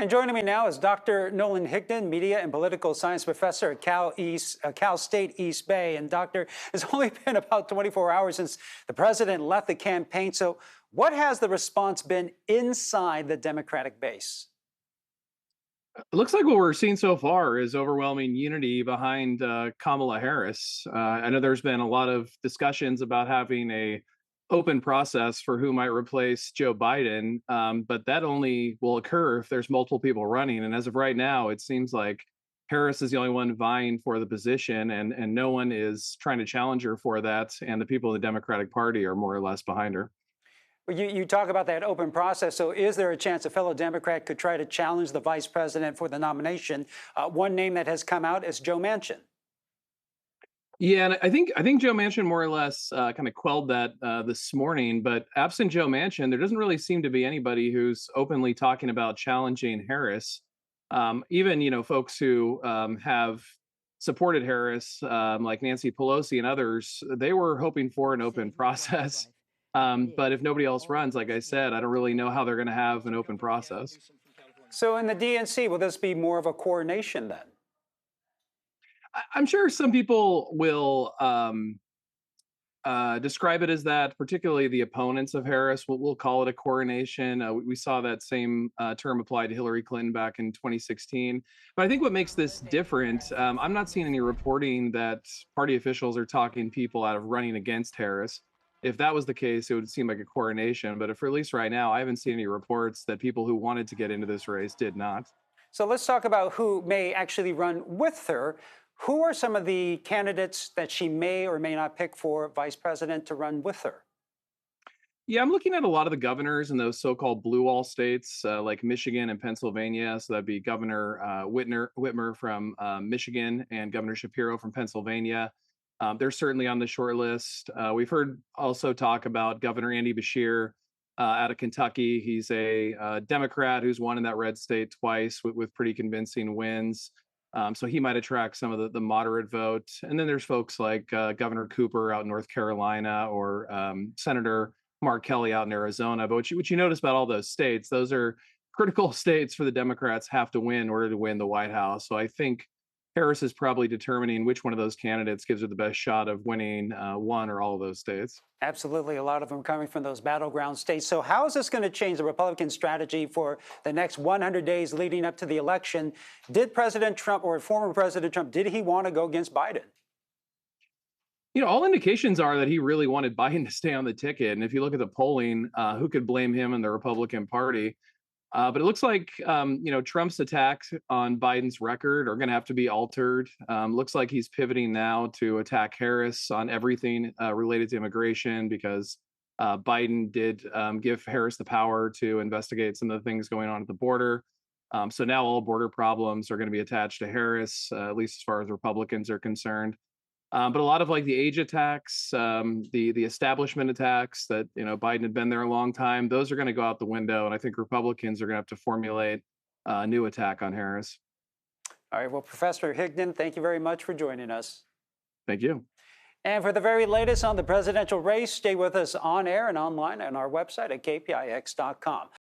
And joining me now is Dr. Nolan Higdon, Media and Political Science Professor at Cal State East Bay. And Doctor, it's only been about 24 hours since the president left the campaign. So what has the response been inside the Democratic base? It looks like what we're seeing so far is overwhelming unity behind Kamala Harris. I know there's been a lot of discussions about having a open process for who might replace Joe Biden, but that only will occur if there's multiple people running. And as of right now, it seems like Harris is the only one vying for the position, and no one is trying to challenge her for that. And the people in the Democratic Party are more or less behind her. Well, you talk about that open process. So is there a chance a fellow Democrat could try to challenge the vice president for the nomination? One name that has come out is Joe Manchin. Yeah, and I think Joe Manchin more or less kind of quelled that this morning. But absent Joe Manchin, there doesn't really seem to be anybody who's openly talking about challenging Harris. Even folks who have supported Harris, like Nancy Pelosi and others, they were hoping for an open process. But if nobody else runs, like I said, I don't really know how they're going to have an open process. So in the DNC, will this be more of a coronation then? I'm sure some people will describe it as that, particularly the opponents of Harris. We'll call it a coronation. We saw that same term applied to Hillary Clinton back in 2016. But I think what makes this different, I'm not seeing any reporting that party officials are talking people out of running against Harris. If that was the case, it would seem like a coronation. But for at least right now, I haven't seen any reports that people who wanted to get into this race did not. So let's talk about who may actually run with her. Who are some of the candidates that she may or may not pick for vice president to run with her? Yeah, I'm looking at a lot of the governors in those so-called blue wall states like Michigan and Pennsylvania. So that'd be Governor Whitmer from Michigan and Governor Shapiro from Pennsylvania. They're certainly on the short list. We've heard also talk about Governor Andy Beshear out of Kentucky. He's a Democrat who's won in that red state twice with pretty convincing wins. So he might attract some of the moderate vote. And then there's folks like Governor Cooper out in North Carolina or Senator Mark Kelly out in Arizona. But what you notice about all those states, those are critical states for the Democrats have to win in order to win the White House. So I think Harris is probably determining which one of those candidates gives her the best shot of winning one or all of those states. Absolutely. A lot of them coming from those battleground states. So how is this going to change the Republican strategy for the next 100 days leading up to the election? Did President Trump or former President Trump, did he want to go against Biden? All indications are that he really wanted Biden to stay on the ticket. And if you look at the polling, who could blame him and the Republican Party? But it looks like, Trump's attacks on Biden's record are going to have to be altered. Looks like he's pivoting now to attack Harris on everything related to immigration because Biden did give Harris the power to investigate some of the things going on at the border. So now all border problems are going to be attached to Harris, at least as far as Republicans are concerned. But a lot of like the age attacks, the establishment attacks that Biden had been there a long time, those are going to go out the window, and I think Republicans are going to have to formulate a new attack on Harris. All right. Well, Professor Higdon, thank you very much for joining us. Thank you. And for the very latest on the presidential race, stay with us on air and online on our website at kpix.com.